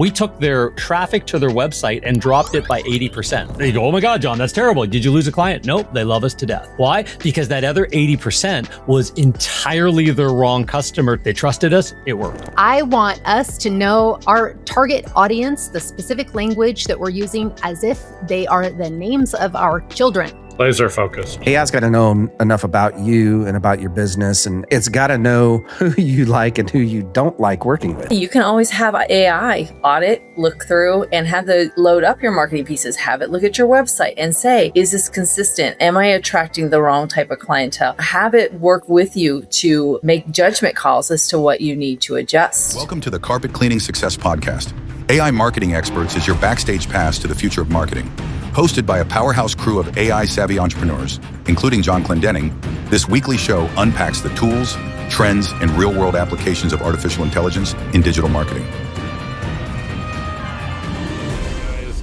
We took their traffic to their website and dropped it by 80%. They go, oh my God, John, that's terrible. Did you lose a client? Nope, they love us to death. Why? Because that other 80% was entirely the wrong customer. They trusted us, it worked. I want us to know our target audience, the specific language that we're using, as if they are the names of our children. Laser focused. AI's got to know enough about you and about your business, and it's got to know who you like and who you don't like working with. You can always have AI audit, look through, and have the load up your marketing pieces, have it look at your website and say, is this consistent? Am I attracting the wrong type of clientele? Have it work with you to make judgment calls as to what you need to adjust. Welcome to the Carpet Cleaning Success Podcast. AI Marketing Experts is your backstage pass to the future of marketing. Hosted by a powerhouse crew of AI-savvy entrepreneurs, including John Clendenning, this weekly show unpacks the tools, trends, and real-world applications of artificial intelligence in digital marketing.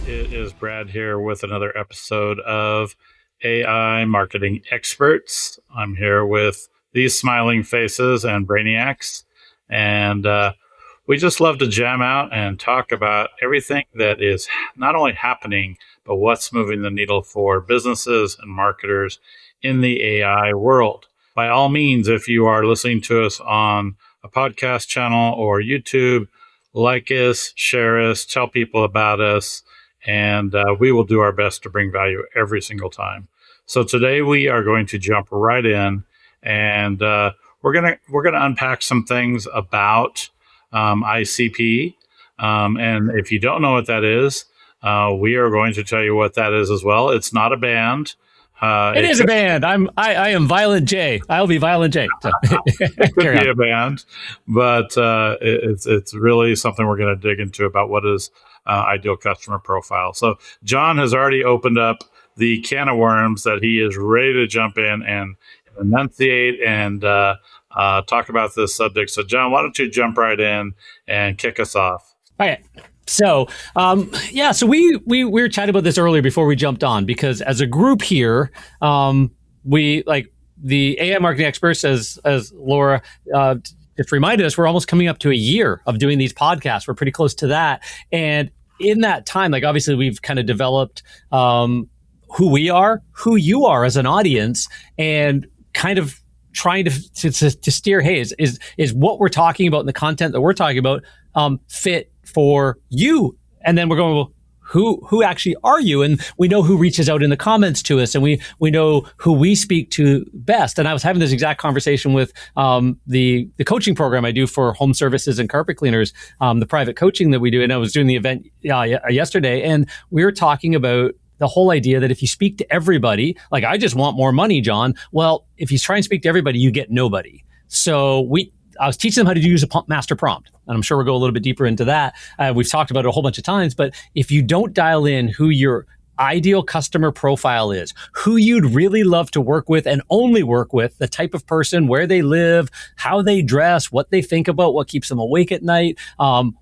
It is Brad here with another episode of AI Marketing Experts. I'm here with these smiling faces and brainiacs, and we just love to jam out and talk about everything that is not only happening, but what's moving the needle for businesses and marketers in the AI world. By all means, if you are listening to us on a podcast channel or YouTube, like us, share us, tell people about us, and we will do our best to bring value every single time. So today we are going to jump right in, and we're gonna unpack some things about ICP. And if you don't know what that is, we are going to tell you what that is as well. It's not a band. It is a band. I am Violent J. I'll be Violent J. So. It could be a band, but it's really something we're going to dig into about what is ideal customer profile. So John has already opened up the can of worms that he is ready to jump in and enunciate and talk about this subject. So John, why don't you jump right in and kick us off? All right. So, so we were chatting about this earlier before we jumped on, because as a group here, we like the AI marketing experts, as Laura just reminded us, we're almost coming up to a year of doing these podcasts. We're pretty close to that. And in that time, like obviously we've kind of developed who we are, who you are as an audience, and kind of trying to steer, hey, is what we're talking about and the content that we're talking about fit for you? And then we're going, well, who actually are you? And we know who reaches out in the comments to us, and we know who we speak to best. And I was having this exact conversation with the coaching program I do for home services and carpet cleaners, the private coaching that we do. And I was doing the event yesterday, and we were talking about the whole idea that if you speak to everybody, like I just want more money, John. Well, if you try and speak to everybody, you get nobody. So I was teaching them how to use a master prompt, and I'm sure we'll go a little bit deeper into that. We've talked about it a whole bunch of times, but if you don't dial in who your ideal customer profile is, who you'd really love to work with and only work with, the type of person, where they live, how they dress, what they think about, what keeps them awake at night,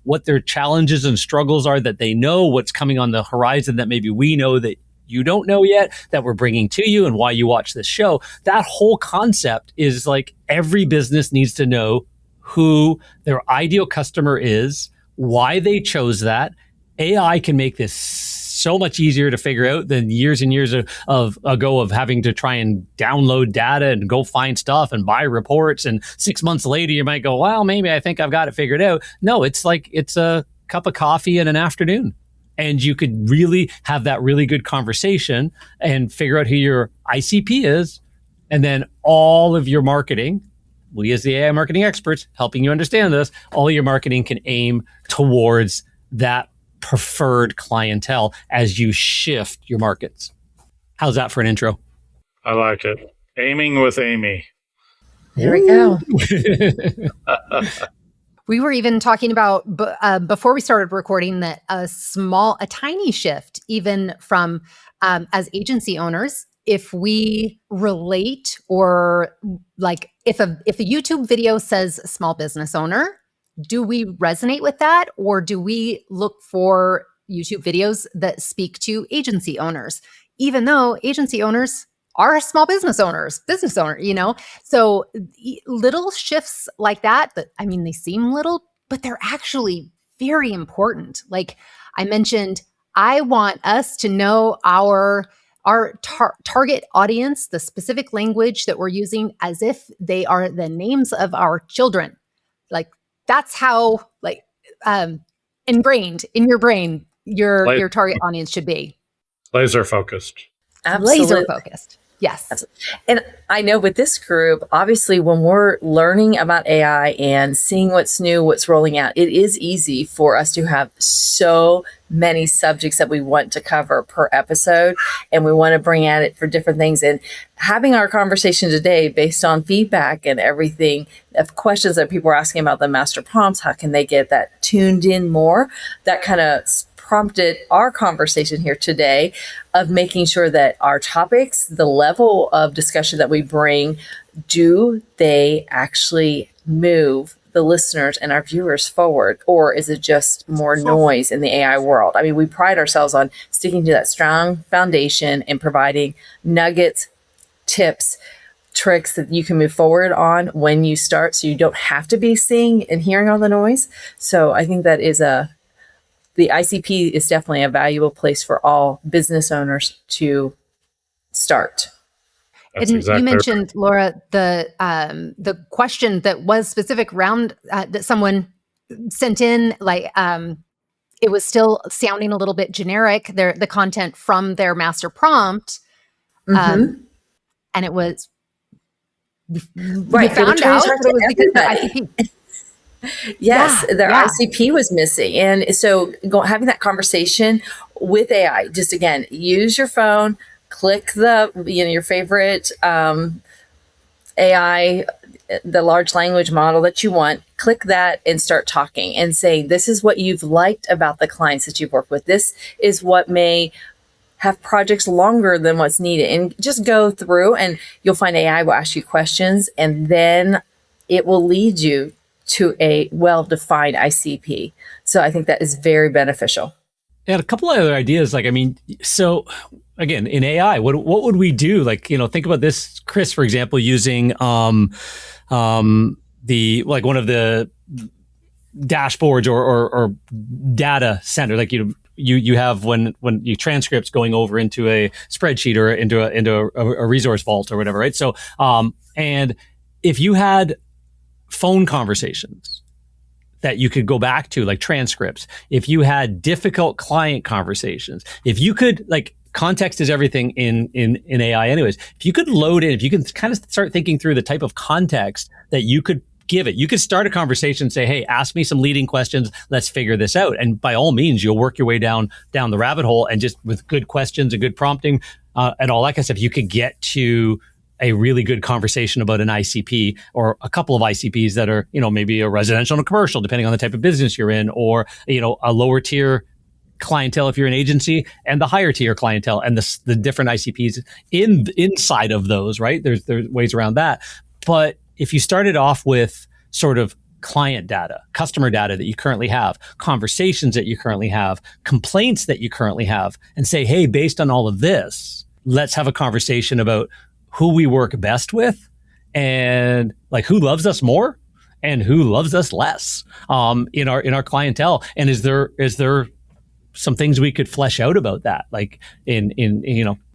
what their challenges and struggles are that they know, what's coming on the horizon that maybe we know that you don't know yet, that we're bringing to you, and why you watch this show. That whole concept is like every business needs to know who their ideal customer is, why they chose that. AI can make this so much easier to figure out than years and years ago of having to try and download data and go find stuff and buy reports. And 6 months later, you might go, well, maybe I think I've got it figured out. No, it's like it's a cup of coffee in an afternoon. And you could really have that really good conversation and figure out who your ICP is. And then all of your marketing, we as the AI marketing experts helping you understand this, all of your marketing can aim towards that preferred clientele as you shift your markets. How's that for an intro? I like it. Aiming with Amy. There we go. We were even talking about before we started recording that a tiny shift, even from as agency owners, if we relate, or like if a YouTube video says small business owner, do we resonate with that, or do we look for YouTube videos that speak to agency owners, even though agency owners are small business owners, So little shifts like that, I mean, they seem little, but they're actually very important. Like I mentioned, I want us to know our target audience, the specific language that we're using, as if they are the names of our children. Like that's how ingrained in your brain your target audience should be. Laser focused. Absolutely. Laser focused. Yes. And I know with this group, obviously, when we're learning about AI and seeing what's new, what's rolling out, it is easy for us to have so many subjects that we want to cover per episode. And we want to bring at it for different things. And having our conversation today based on feedback and everything of questions that people are asking about the master prompts, how can they get that tuned in more? That kind of prompted our conversation here today of making sure that our topics, the level of discussion that we bring, do they actually move the listeners and our viewers forward? Or is it just more noise in the AI world? I mean, we pride ourselves on sticking to that strong foundation and providing nuggets, tips, tricks that you can move forward on when you start, so you don't have to be seeing and hearing all the noise. So I think that is the ICP is definitely a valuable place for all business owners to start. That's And exactly you mentioned, Laura, the question that was specific round that someone sent in, it was still sounding a little bit generic. The content from their master prompt, and it was Right. We found out that it was because of the ICP. Yes, their yeah. ICP was missing. And so having that conversation with AI, just again, use your phone, click your favorite AI, the large language model that you want, click that and start talking and saying, this is what you've liked about the clients that you've worked with. This is what may have projects longer than what's needed. And just go through and you'll find AI will ask you questions, and then it will lead you to a well-defined ICP. So I think that is very beneficial. And a couple of other ideas, so again, in AI, what would we do? Think about this, Chris, for example, using one of the dashboards or data center, you have when you transcripts going over into a spreadsheet or into a resource vault or whatever, right? So, and if you had phone conversations that you could go back to, like transcripts, if you had difficult client conversations, if you could, context is everything in AI anyways, if you could load in, if you can kind of start thinking through the type of context that you could give it, you could start a conversation, say, hey, ask me some leading questions, let's figure this out. And by all means, you'll work your way down the rabbit hole, and just with good questions and good prompting and all that kind of stuff, you could get to a really good conversation about an ICP or a couple of ICPs that are, maybe a residential and a commercial, depending on the type of business you're in, or, a lower tier clientele if you're an agency, and the higher tier clientele, and the different ICPs inside of those, right? There's ways around that. But if you started off with sort of client data, customer data that you currently have, conversations that you currently have, complaints that you currently have, and say, hey, based on all of this, let's have a conversation about who we work best with, and who loves us more and who loves us less in our clientele. And is there some things we could flesh out about that?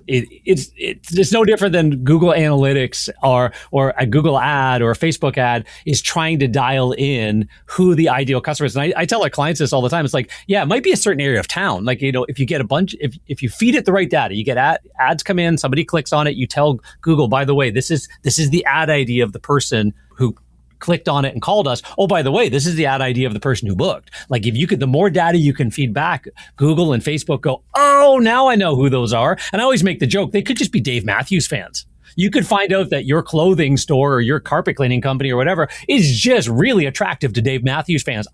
It's no different than Google Analytics or a Google ad or a Facebook ad is trying to dial in who the ideal customer is. And I tell our clients this all the time. It's it might be a certain area of town. If you get if you feed it the right data, you get ads come in, somebody clicks on it, you tell Google, by the way, this is the ad ID of the person who clicked on it and called us. Oh, by the way, this is the ad ID of the person who booked. If you could, the more data you can feed back, Google and Facebook go, oh, now I know who those are. And I always make the joke, they could just be Dave Matthews fans. You could find out that your clothing store or your carpet cleaning company or whatever is just really attractive to Dave Matthews fans.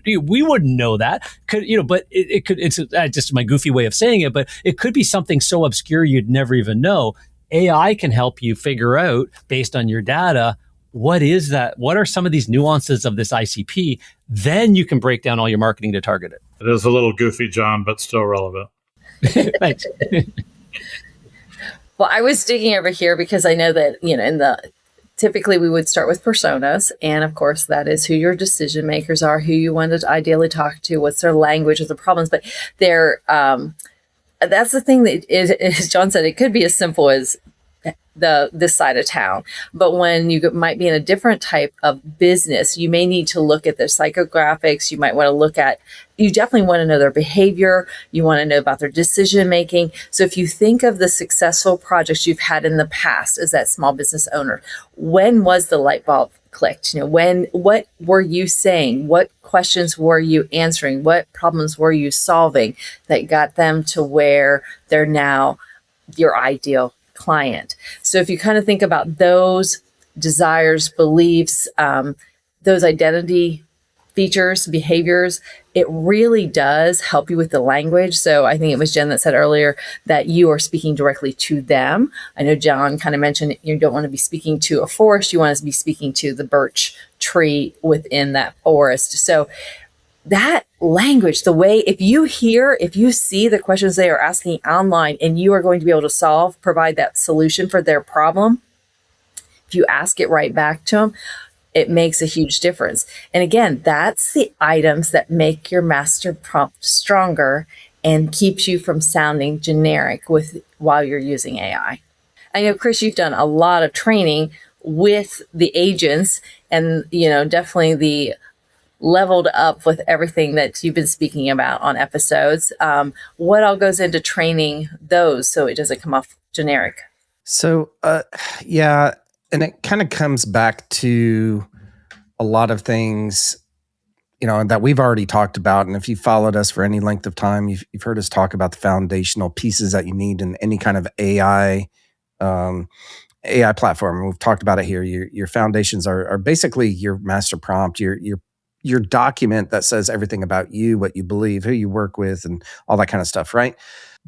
We wouldn't know that. But it could, it's just my goofy way of saying it, but it could be something so obscure you'd never even know. AI can help you figure out, based on your data, what is that? What are some of these nuances of this ICP? Then you can break down all your marketing to target it. It is a little goofy, John, but still relevant. Thanks. Well, I was digging over here because I know that, in the typically we would start with personas. And of course, that is who your decision makers are, who you want to ideally talk to, what's their language, what's the problems. But they're, that's the thing that is, as John said, it could be as simple as this side of town. But when you might be in a different type of business, you may need to look at their psychographics. You might want to look at, you definitely want to know their behavior. You want to know about their decision making. So if you think of the successful projects you've had in the past as that small business owner, when was the light bulb clicked? What were you saying? What questions were you answering? What problems were you solving that got them to where they're now your ideal client? So if you kind of think about those desires, beliefs, those identity features, behaviors, it really does help you with the language. So I think it was Jen that said earlier that you are speaking directly to them. I know John kind of mentioned you don't want to be speaking to a forest. You want to be speaking to the birch tree within that forest. So that language, the way, if you see the questions they are asking online and you are going to be able to provide that solution for their problem, if you ask it right back to them, it makes a huge difference. And again, that's the items that make your master prompt stronger and keeps you from sounding generic while you're using AI. I know, Chris, you've done a lot of training with the agents and, definitely the leveled up with everything that you've been speaking about on episodes. What all goes into training those so it doesn't come off generic? So, yeah, and it kind of comes back to a lot of things, that we've already talked about. And if you followed us for any length of time, you've heard us talk about the foundational pieces that you need in any kind of AI platform. We've talked about it here. Your foundations are basically your master prompt, your document that says everything about you, what you believe, who you work with, and all that kind of stuff, right?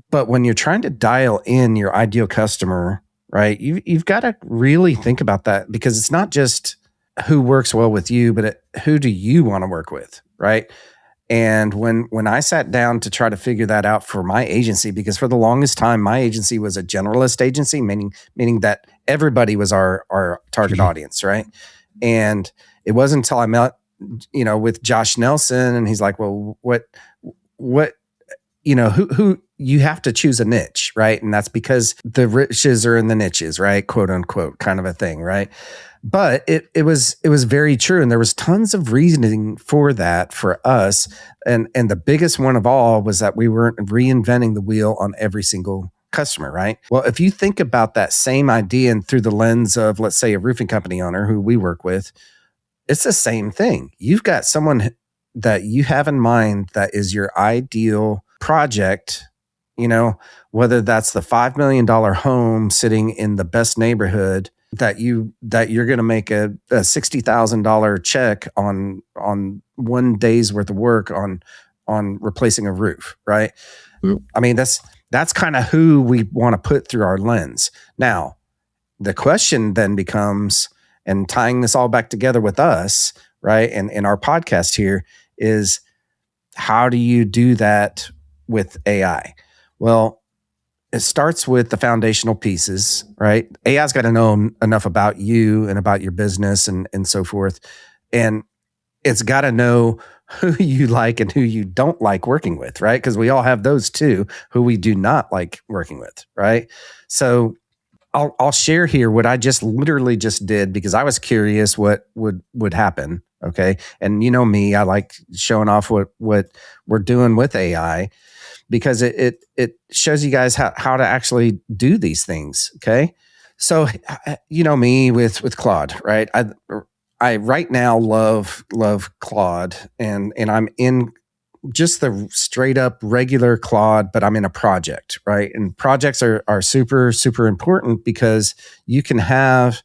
But when you're trying to dial in your ideal customer, right, you've got to really think about that, because it's not just who works well with you, but who do you want to work with, right? And when I sat down to try to figure that out for my agency, because for the longest time, my agency was a generalist agency, meaning that everybody was our target audience, right? And it wasn't until I met with Josh Nelson, and he's like, well, what, who you have to choose a niche, right? And that's because the riches are in the niches, right? Quote unquote, kind of a thing, right? But it was very true. And there was tons of reasoning for that for us. And the biggest one of all was that we weren't reinventing the wheel on every single customer, right? Well, if you think about that same idea and through the lens of, let's say, a roofing company owner who we work with, it's the same thing. You've got someone that you have in mind that is your ideal project, whether that's the $5 million home sitting in the best neighborhood that you're going to make a $60,000 check on 1 day's worth of work on replacing a roof, right? Mm. I mean, that's kind of who we want to put through our lens. Now, the question then becomes, and tying this all back together with us, right, and in our podcast here, is how do you do that with AI? Well, it starts with the foundational pieces, right? AI's got to know enough about you and about your business and so forth. And it's got to know who you like and who you don't like working with, right? Because we all have those too, who we do not like working with, right? So I'll share here what I just literally just did, because I was curious what would happen. Okay. And me, I like showing off what we're doing with AI, because it shows you guys how to actually do these things. Okay. So, me with Claude, right? I right now love Claude, and I'm in just the straight up regular Claude, but I'm in a project, right? And projects are super, super important, because you can have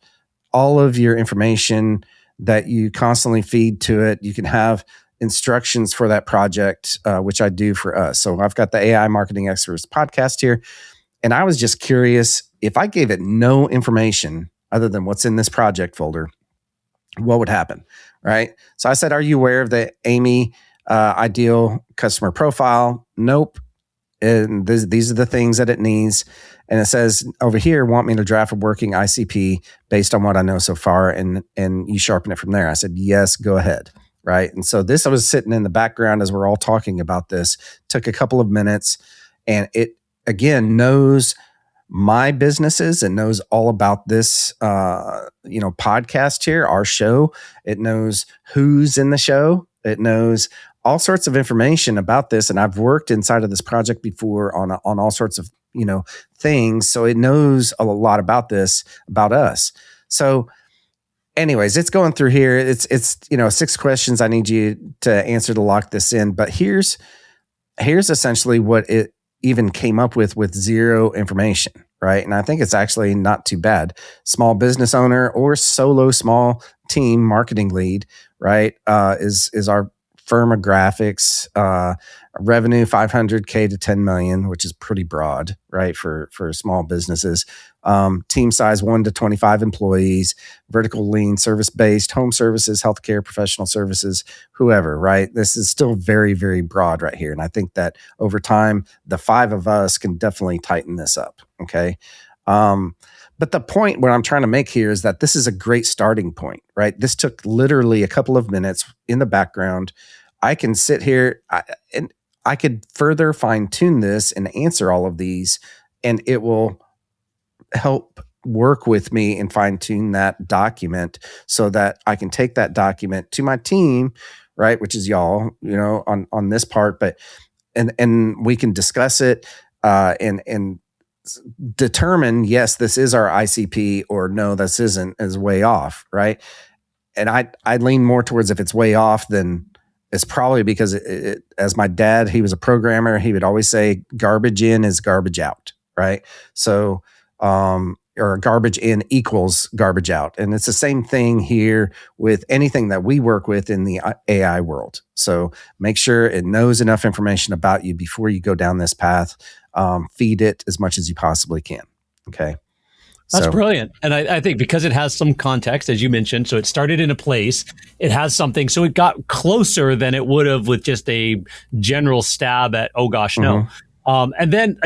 all of your information that you constantly feed to it. You can have instructions for that project, which I do for us. So I've got the AI Marketing Experts podcast here. And I was just curious, if I gave it no information other than what's in this project folder, what would happen, right? So I said, are you aware of the Amy ideal customer profile? Nope. And these are the things that it needs. And it says over here, want me to draft a working ICP based on what I know so far, and you sharpen it from there. I said, yes, go ahead. Right. And so this, I was sitting in the background as we're all talking about this, took a couple of minutes, and it, again, knows my businesses and knows all about this, podcast here, our show. It knows who's in the show. It knows all sorts of information about this. And I've worked inside of this project before on all sorts of, things. So it knows a lot about this, about us. So anyways, it's going through here. It's 6 questions I need you to answer to lock this in. But here's essentially what it even came up with zero information, right? And I think it's actually not too bad. Small business owner or solo small team marketing lead, right? Is our firmographics, revenue 500K to 10 million, which is pretty broad, right? For small businesses. Team size 1 to 25 employees, vertical lean, service-based, home services, healthcare, professional services, whoever, right? This is still very, very broad right here. And I think that over time, the 5 of us can definitely tighten this up. Okay. But the point what I'm trying to make here is that this is a great starting point, right? This took literally a couple of minutes in the background. I can sit here and I could further fine tune this and answer all of these, and it will help work with me and fine tune that document so that I can take that document to my team, right? Which is y'all, on this part, but, and we can discuss it, and determine, yes, this is our ICP, or no, this isn't, is way off, right? And I lean more towards if it's way off, then it's probably because it, as my dad, he was a programmer, he would always say garbage in is garbage out, right? So, or garbage in equals garbage out. And it's the same thing here with anything that we work with in the AI world. So make sure it knows enough information about you before you go down this path. Feed it as much as you possibly can. Okay. That's brilliant. And I think because it has some context, as you mentioned, so it started in a place, it has something, so it got closer than it would have with just a general stab at, oh gosh, no. And then,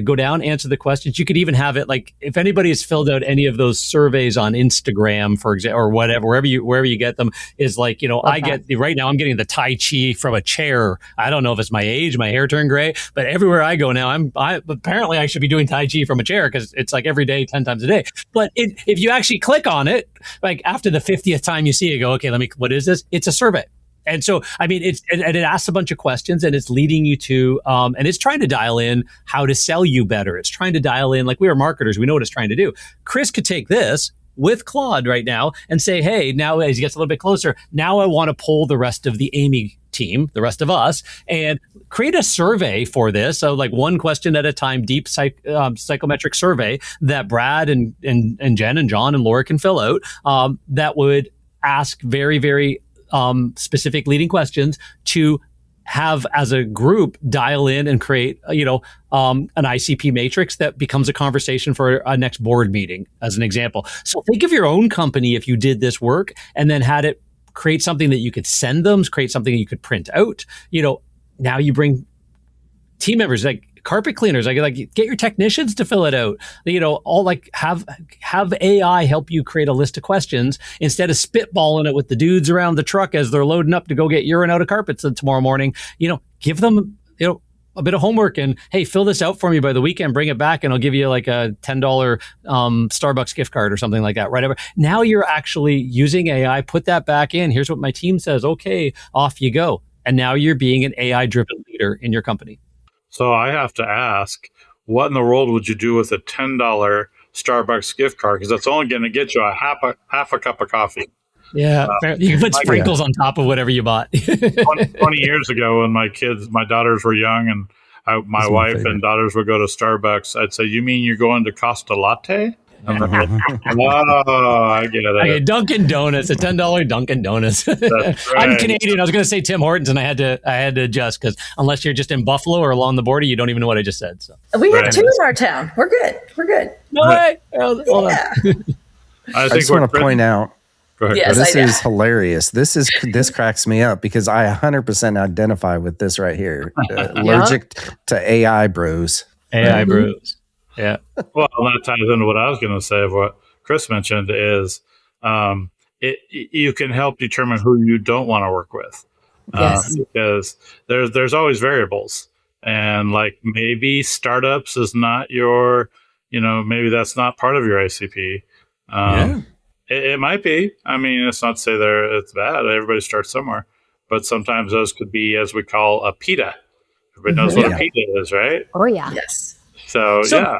go down, answer the questions. You could even have it like if anybody has filled out any of those surveys on Instagram, for example, or whatever, wherever you get them, is like, right now I'm getting the Tai Chi from a chair. I don't know if it's my age, my hair turned gray, but everywhere I go now, apparently I should be doing Tai Chi from a chair because it's like every day, 10 times a day. But if you actually click on it, like after the 50th time you see it, go, okay, what is this? It's a survey. And so, I mean, it asks a bunch of questions, and it's leading you to, and it's trying to dial in how to sell you better. It's trying to dial in, like, we are marketers, we know what it's trying to do. Chris could take this with Claude right now and say, hey, now as he gets a little bit closer, now I want to pull the rest of the Amy team, the rest of us, and create a survey for this. So like one question at a time, deep psychometric survey that Brad and Jen and John and Laura can fill out, that would ask very, very specific leading questions to have as a group dial in and create, an ICP matrix that becomes a conversation for a next board meeting, as an example. So think of your own company if you did this work and then had it create something that you could send them, create something that you could print out. Now you bring team members like carpet cleaners, like get your technicians to fill it out. All like have AI help you create a list of questions instead of spitballing it with the dudes around the truck as they're loading up to go get urine out of carpets tomorrow morning. Give them a bit of homework and, hey, fill this out for me by the weekend, bring it back, and I'll give you like a $10 Starbucks gift card or something like that. Right? Now you're actually using AI. Put that back in. Here's what my team says. Okay, off you go. And now you're being an AI-driven leader in your company. So I have to ask, what in the world would you do with a $10 Starbucks gift card? Because that's only going to get you a half a cup of coffee. Yeah, you can put sprinkles on top of whatever you bought. 20 years ago, when my daughters were young, and my wife and daughters would go to Starbucks, I'd say, "You mean you're going to Costa Latte?" Oh, I get it. Okay, Dunkin' Donuts, a $10 Dunkin' Donuts. Right. I'm Canadian. I was going to say Tim Hortons, and I had to adjust because unless you're just in Buffalo or along the border, you don't even know what I just said. So we have two in our town. We're good. No way. I just want to point out. Go ahead. Yes, This I- is hilarious. This cracks me up because I 100% identify with this right here. Allergic to AI bros. AI Mhm. bros. Yeah. Well, that ties into what I was going to say of what Chris mentioned is you can help determine who you don't want to work with. Yes. Because there's always variables. And like maybe startups is not your, maybe that's not part of your ICP. It might be. I mean, it's not to say it's bad. Everybody starts somewhere. But sometimes those could be, as we call, a PITA. Everybody knows what a PITA is, right? Oh yeah. Yes. So yeah.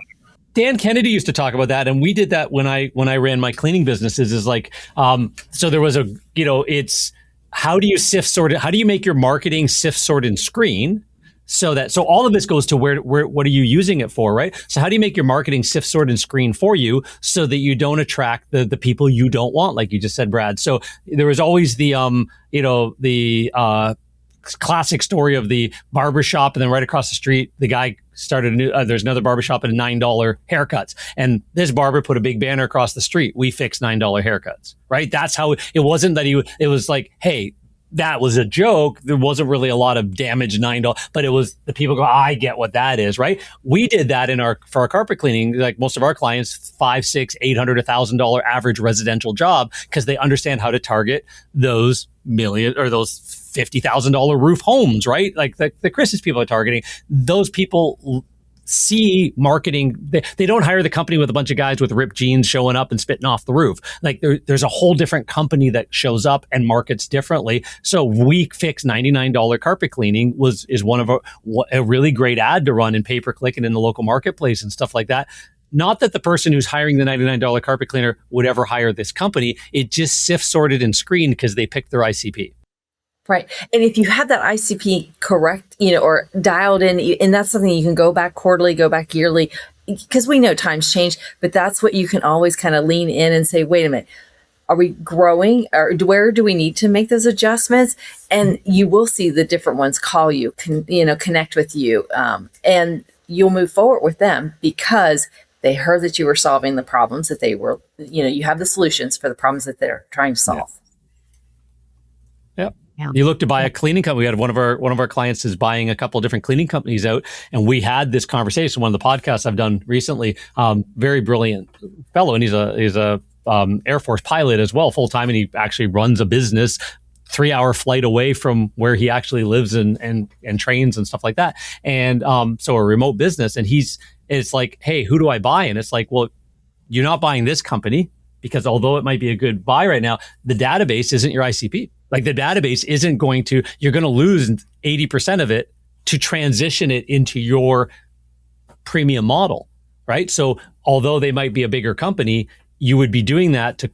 Dan Kennedy used to talk about that, and we did that when I ran my cleaning businesses. Is like, so there was it's how do you sift sort it? How do you make your marketing sift sort and screen? So all of this goes to where what are you using it for, right? So how do you make your marketing sift, sort, and screen for you so that you don't attract the people you don't want, like you just said, Brad? So there was always the classic story of the barbershop, and then right across the street, the guy started there's another barbershop at $9 haircuts, and this barber put a big banner across the street: "We fix $9 haircuts." Right? That's how it wasn't that it was like, hey, that was a joke. There wasn't really a lot of damage $9, but it was the people go, I get what that is, right? We did that for our carpet cleaning, like most of our clients, $500, $600, $800, $1,000 average residential job, because they understand how to target those million or those $50,000 roof homes, right? Like the Chris's people are targeting. Those people see marketing. They don't hire the company with a bunch of guys with ripped jeans showing up and spitting off the roof. Like there's a whole different company that shows up and markets differently. So We Fix $99 carpet cleaning is one of a really great ad to run in pay-per-click and in the local marketplace and stuff like that. Not that the person who's hiring the $99 carpet cleaner would ever hire this company. It just sift sorted and screened because they picked their ICP. Right. And if you have that ICP correct, or dialed in, and that's something you can go back quarterly, go back yearly, because we know times change, but that's what you can always kind of lean in and say, wait a minute, are we growing, or where do we need to make those adjustments? And you will see the different ones call you, connect with you, and you'll move forward with them because they heard that you were solving the problems that they were, you have the solutions for the problems that they're trying to solve. Yeah. You look to buy a cleaning company. We had one of our clients is buying a couple of different cleaning companies out, and we had this conversation. One of the podcasts I've done recently. Very brilliant fellow, and he's a Air Force pilot as well, full time, and he actually runs a business 3-hour flight away from where he actually lives and trains and stuff like that. And so a remote business, and it's like, hey, who do I buy? And it's like, well, you're not buying this company because although it might be a good buy right now, the database isn't your ICP. Like the database isn't you're going to lose 80% of it to transition it into your premium model, right? So although they might be a bigger company, you would be doing that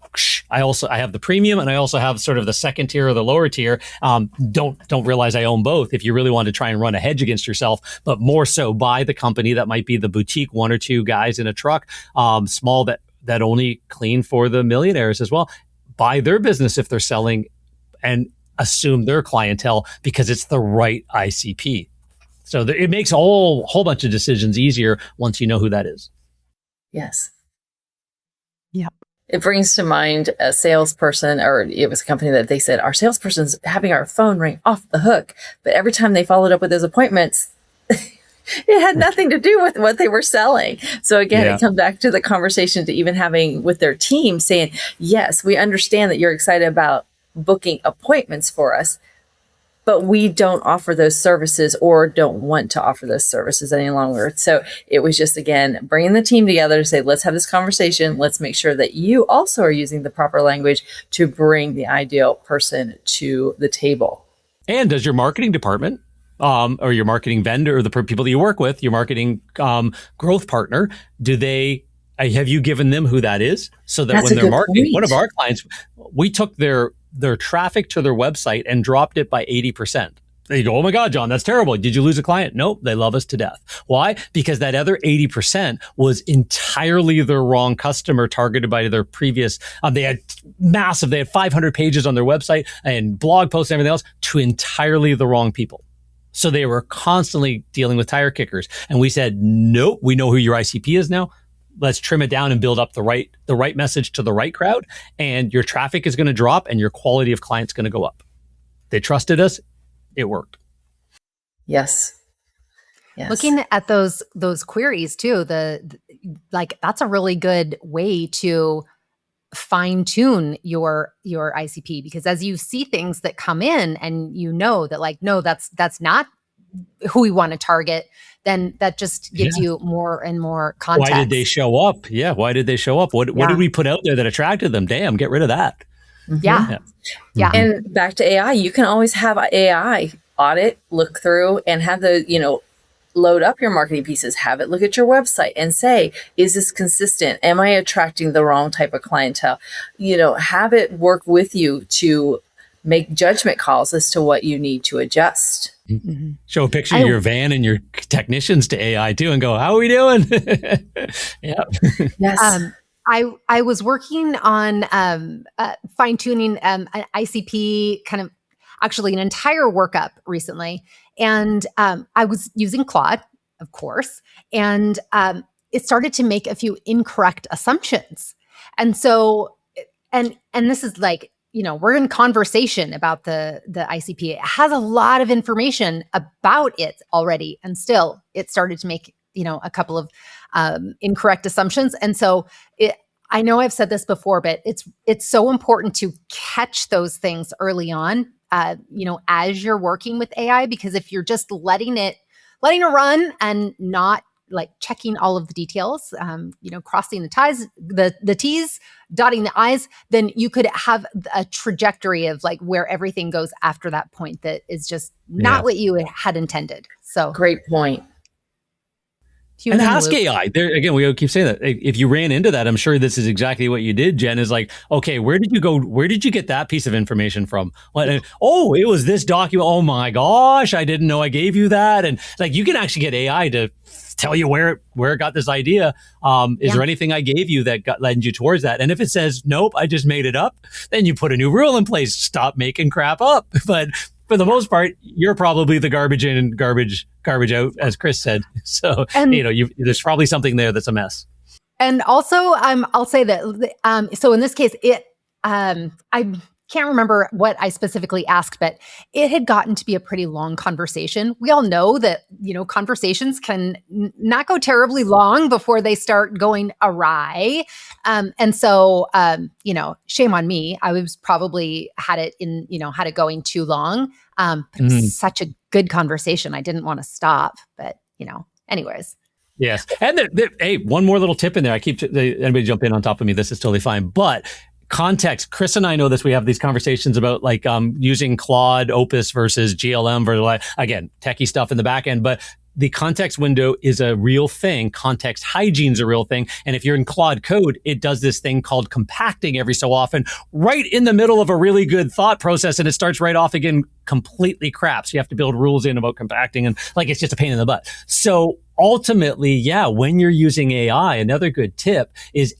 I have the premium and I also have sort of the second tier or the lower tier. Don't realize I own both if you really want to try and run a hedge against yourself, but more so buy the company that might be the boutique, one or two guys in a truck, small that only clean for the millionaires as well. Buy their business if they're selling and assume their clientele because it's the right ICP. So it makes a whole bunch of decisions easier once you know who that is. Yes. Yep. It brings to mind a salesperson, or it was a company that they said, our salesperson's having our phone ring off the hook. But every time they followed up with those appointments, it had nothing to do with what they were selling. So again, It comes back to the conversation to even having with their team saying, yes, we understand that you're excited about booking appointments for us, but we don't offer those services or don't want to offer those services any longer. So it was just, again, bringing the team together to say, let's have this conversation. Let's make sure that you also are using the proper language to bring the ideal person to the table. And does your marketing department or your marketing vendor or the people that you work with, your marketing growth partner, have you given them who that is? So that That's when a they're good marketing, point. one of our clients, we took their traffic to their website and dropped it by 80%. They go, oh my God, John, that's terrible. Did you lose a client? Nope. They love us to death. Why? Because that other 80% was entirely the wrong customer targeted by their previous, they had 500 pages on their website and blog posts and everything else to entirely the wrong people. So they were constantly dealing with tire kickers. And we said, nope, we know who your ICP is now. let's trim it down and build up the right message to the right crowd, and your traffic is going to drop and your quality of clients going to go up. They trusted us. It worked. Yes. Yes. Looking at those queries too, that's a really good way to fine tune your ICP, because as you see things that come in and you know that like, no, that's not who we want to target, then that just gives you more and more context. Why did they show up? Yeah. Why did they show up? What did we put out there that attracted them? Damn, get rid of that. Yeah. And back to AI, you can always have AI audit, look through, and have load up your marketing pieces, have it look at your website and say, is this consistent? Am I attracting the wrong type of clientele? Have it work with you to make judgment calls as to what you need to adjust. Mm-hmm. Show a picture of your van and your technicians to AI too and go, how are we doing? Yeah. Yes. I was working on fine tuning an ICP, kind of actually an entire workup recently. And I was using Claude, of course, and it started to make a few incorrect assumptions. And so, and this is like, we're in conversation about the ICP. It has a lot of information about it already. And still it started to make, a couple of incorrect assumptions. And so I know I've said this before, but it's so important to catch those things early on, as you're working with AI, because if you're just letting it run and not like checking all of the details, crossing the T's, dotting the I's, then you could have a trajectory of like where everything goes after that point that is just not what you had intended. So great point. And ask AI. There again, we keep saying that. If you ran into that, I'm sure this is exactly what you did, Jen, is like, okay, where did you go? Where did you get that piece of information from? Oh, it was this document. Oh my gosh, I didn't know I gave you that. And like, you can actually get AI to tell you where it got this idea. Is there anything I gave you that led you towards that? And if it says, nope, I just made it up, then you put a new rule in place. Stop making crap up. But for the most part, you're probably the garbage in and garbage out, as Chris said. So, there's probably something there that's a mess. And also, I'll say that, so in this case, I can't remember what I specifically asked, but it had gotten to be a pretty long conversation. We all know that, conversations can not go terribly long before they start going awry. And so, shame on me. I was probably had it going too long. But it was such a good conversation. I didn't want to stop, but, anyways. Yes. And hey, one more little tip in there. Anybody jump in on top of me. This is totally fine. But context, Chris and I know this. We have these conversations about like using Claude, Opus versus GLM versus again, techie stuff in the back end. But the context window is a real thing. Context hygiene is a real thing. And if you're in Claude code, it does this thing called compacting every so often, right in the middle of a really good thought process. And it starts right off again, completely crap. So you have to build rules in about compacting, and like, it's just a pain in the butt. So ultimately, when you're using AI, another good tip is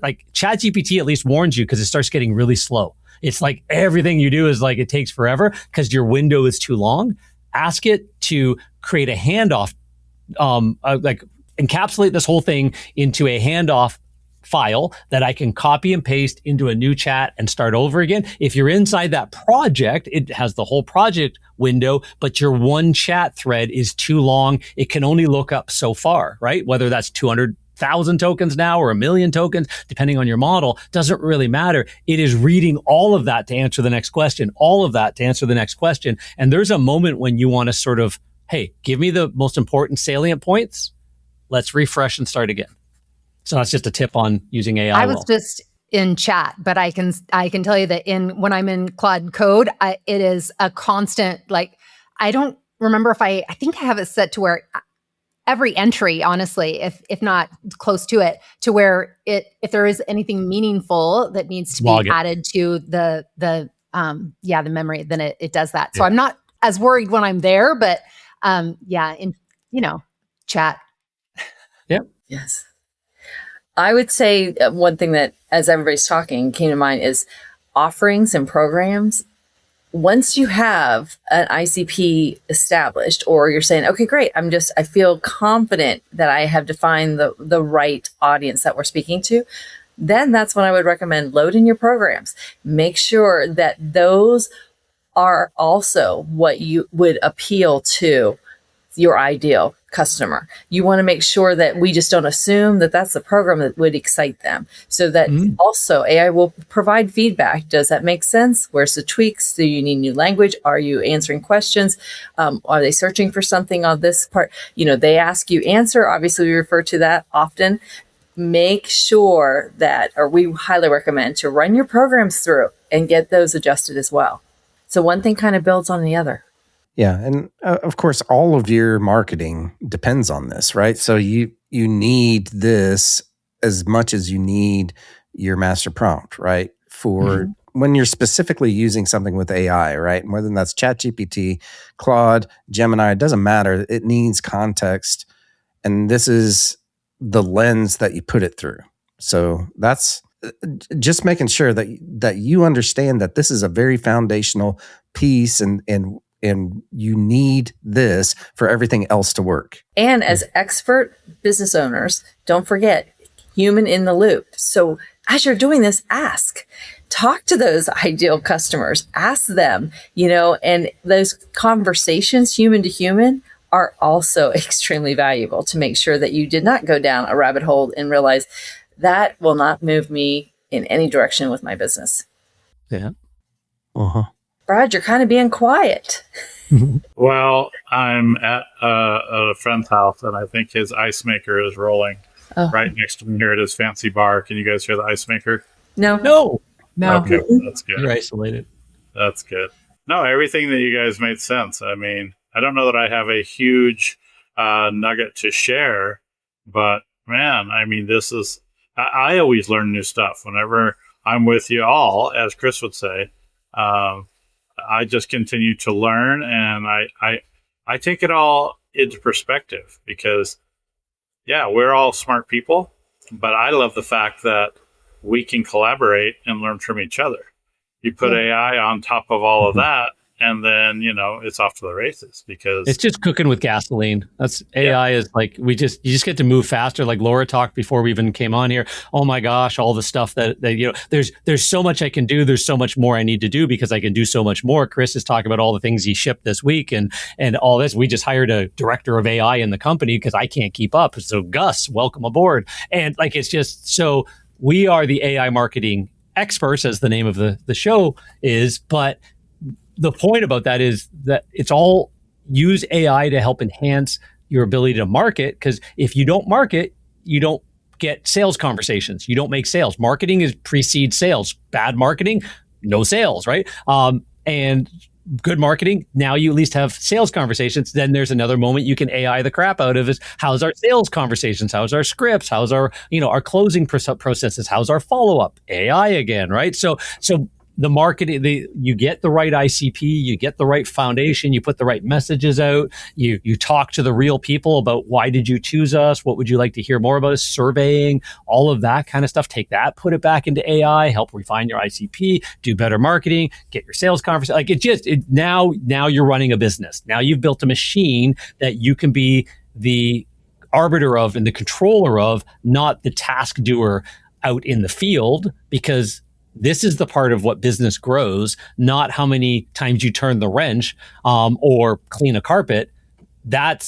like ChatGPT at least warns you because it starts getting really slow. It's like everything you do is like, it takes forever because your window is too long. Ask it to create a handoff, like encapsulate this whole thing into a handoff file that I can copy and paste into a new chat and start over again. If you're inside that project, it has the whole project window, but your one chat thread is too long. It can only look up so far, right? Whether that's 200,000 tokens now or 1 million tokens, depending on your model, doesn't really matter. It is reading all of that to answer the next question, all of that to answer the next question. And there's a moment when you want to sort of, hey, give me the most important salient points. Let's refresh and start again. So that's just a tip on using AI. I was just in chat, but I can tell you that when I'm in Claude Code, it is a constant, like, I don't remember if I think I have it set to where every entry, honestly, if not close to it, to where if there is anything meaningful that needs to be added to the memory, then it does that. Yeah. So I'm not as worried when I'm there, but in chat. Yep. Yes. I would say one thing that, as everybody's talking, came to mind is offerings and programs. once you have an ICP established, or you're saying, okay, great, I feel confident that I have defined the right audience that we're speaking to, then that's when I would recommend load in your programs. Make sure that those are also what you would appeal to your ideal customer. You want to make sure that we just don't assume that that's the program that would excite them. So that also AI will provide feedback. Does that make sense? Where's the tweaks? Do you need new language? Are you answering questions? Are they searching for something on this part? They ask you answer. Obviously, we refer to that often. Make sure that, or we highly recommend to run your programs through and get those adjusted as well. So one thing kind of builds on the other. Yeah, and of course, all of your marketing depends on this, right? So you need this as much as you need your master prompt, right? For when you're specifically using something with AI, right? Whether that's ChatGPT, Claude, Gemini, it doesn't matter. It needs context, and this is the lens that you put it through. So that's just making sure that you understand that this is a very foundational piece, and you need this for everything else to work. And as expert business owners, don't forget, human in the loop. So as you're doing this, talk to those ideal customers, ask them, and those conversations, human to human, are also extremely valuable to make sure that you did not go down a rabbit hole and realize that will not move me in any direction with my business. Yeah. Brad, you're kind of being quiet. Well, I'm at a friend's house, and I think his ice maker is rolling right next to me here at his fancy bar. Can you guys hear the ice maker? No. Okay, that's good. You're isolated. That's good. No, everything that you guys made sense. I mean, I don't know that I have a huge nugget to share, but man, I mean, I always learn new stuff whenever I'm with you all, as Chris would say. I just continue to learn, and I take it all into perspective because, yeah, we're all smart people, but I love the fact that we can collaborate and learn from each other. You put AI on top of all of that, and then, it's off to the races because it's just cooking with gasoline. That's AI is like, you just get to move faster. Like Laura talked before we even came on here. Oh my gosh, all the stuff that there's so much I can do. There's so much more I need to do because I can do so much more. Chris is talking about all the things he shipped this week and all this. We just hired a director of AI in the company because I can't keep up. So Gus, welcome aboard. And like, it's just, so we are the AI marketing experts, as the name of the show is, but the point about that is that it's all use AI to help enhance your ability to market. Because if you don't market, you don't get sales conversations. You don't make sales. Marketing precedes sales. Bad marketing, no sales, right? And good marketing, now you at least have sales conversations. Then there's another moment you can AI the crap out of is how's our sales conversations? How's our scripts? How's our our closing processes? How's our follow-up? AI again, right? So the marketing, you get the right ICP, you get the right foundation, you put the right messages out, you talk to the real people about why did you choose us, what would you like to hear more about us, surveying, all of that kind of stuff. Take that, put it back into AI, help refine your ICP, do better marketing, get your sales conversation. Like now you're running a business. Now you've built a machine that you can be the arbiter of and the controller of, not the task doer out in the field, because this is the part of what business grows, not how many times you turn the wrench or clean a carpet. That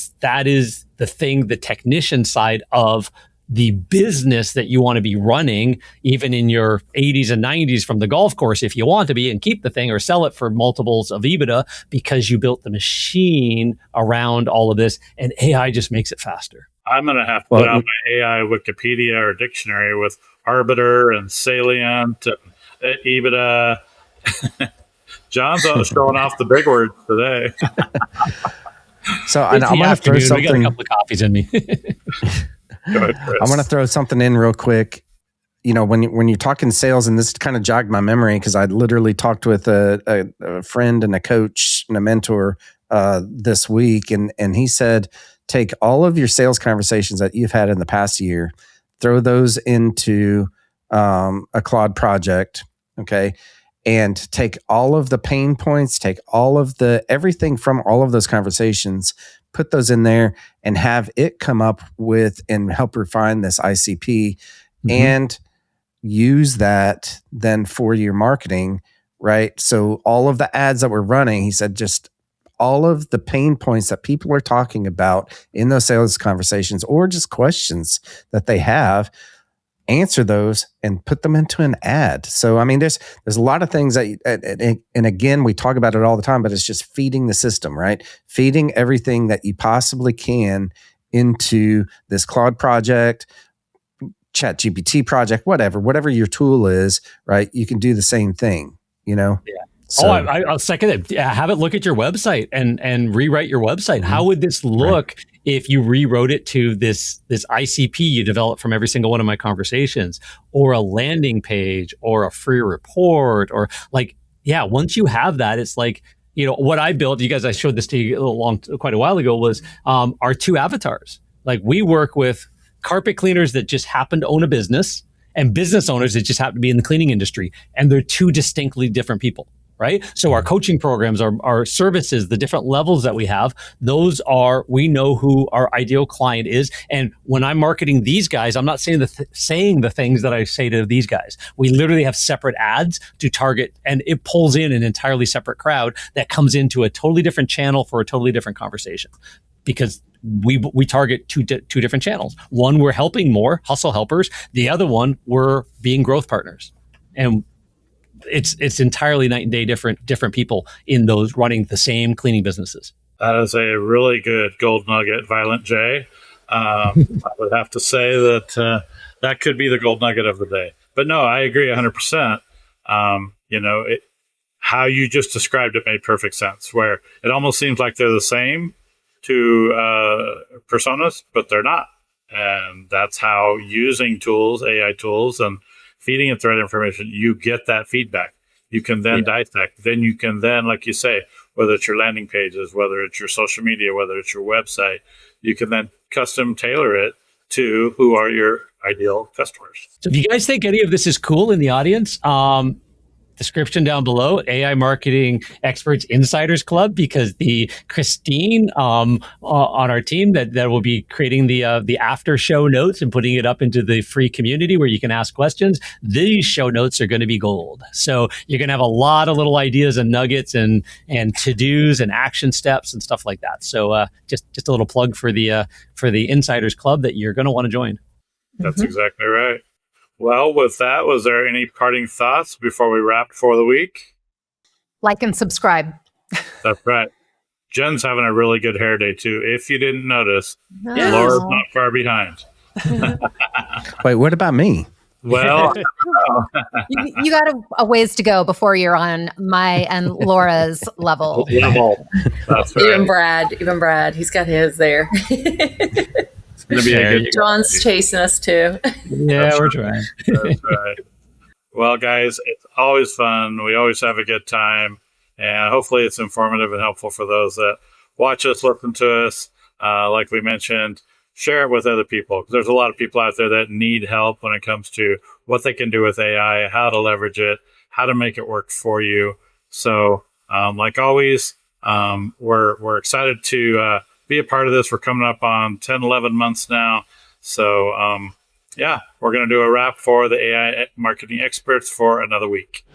is the thing, the technician side of the business that you want to be running, even in your 80s and 90s from the golf course, if you want to be, and keep the thing or sell it for multiples of EBITDA because you built the machine around all of this, and AI just makes it faster. I'm going to have to put out my AI Wikipedia or dictionary with arbiter and salient and EBITDA. John's showing off the big words today. So I'm going to throw something. I got a couple of coffees in me. Go ahead, Chris. I want to throw something in real quick. When you're talking sales, and this kind of jogged my memory because I literally talked with a friend and a coach and a mentor this week, and he said, take all of your sales conversations that you've had in the past year, throw those into a Claude project, okay, and take all of the pain points, take all of the everything from all of those conversations, put those in there and have it come up with and help refine this ICP and use that then for your marketing, right? So all of the ads that we're running, he said, just all of the pain points that people are talking about in those sales conversations or just questions that they have, answer those and put them into an ad. So, I mean, there's a lot of things that, and again, we talk about it all the time, but it's just feeding the system, right? Feeding everything that you possibly can into this Claude project, ChatGPT project, whatever your tool is, right? You can do the same thing, you know? Yeah. So, I'll second it. Yeah, have it look at your website and rewrite your website. How would this look if you rewrote it to this ICP you developed from every single one of my conversations, or a landing page, or a free report, or like, yeah, once you have that, it's like, you know, what I built, you guys, I showed this to you quite a while ago, was our 2 avatars. Like, we work with carpet cleaners that just happen to own a business and business owners that just happen to be in the cleaning industry. And they're 2 distinctly different people. Right. So our coaching programs, our services, the different levels that we have, we know who our ideal client is. And when I'm marketing these guys, I'm not saying the things that I say to these guys. We literally have separate ads to target, and it pulls in an entirely separate crowd that comes into a totally different channel for a totally different conversation, because we target two different channels. One, we're helping more hustle helpers. The other one, we're being growth partners. And it's entirely night and day different people in those running the same cleaning businesses. That is a really good gold nugget, Violent J. I would have to say that that could be the gold nugget of the day. But no, I agree 100%. You know, how you just described it made perfect sense, where it almost seems like they're the same two personas, but they're not. And that's how using tools, AI tools, and feeding it the right information, you get that feedback. You can then dissect. Then you can like you say, whether it's your landing pages, whether it's your social media, whether it's your website, you can then custom tailor it to who are your ideal customers. So if you guys think any of this is cool in the audience, description down below, AI Marketing Experts Insiders Club, because the Christine on our team that will be creating the after show notes and putting it up into the free community where you can ask questions. These show notes are going to be gold. So you're going to have a lot of little ideas and nuggets and to-dos and action steps and stuff like that. So just a little plug for the Insiders Club that you're going to want to join. That's exactly right. Well, with that, was there any parting thoughts before we wrap for the week? Like and subscribe. That's right. Jen's having a really good hair day, too. If you didn't notice, Yes. Laura's not far behind. wait, what about me? Well, You got a ways to go before you're on my and Laura's level. that's right. Even Brad, he's got his there. It's going to be a good John's chasing us too. Yeah, we're trying. That's right. Well, guys, it's always fun. We always have a good time. And hopefully it's informative and helpful for those that watch us, listen to us. Like we mentioned, share it with other people. There's a lot of people out there that need help when it comes to what they can do with AI, how to leverage it, how to make it work for you. So, like always, we're excited to be a part of this. We're coming up on 10, 11 months now. So, we're going to do a wrap for the AI marketing experts for another week.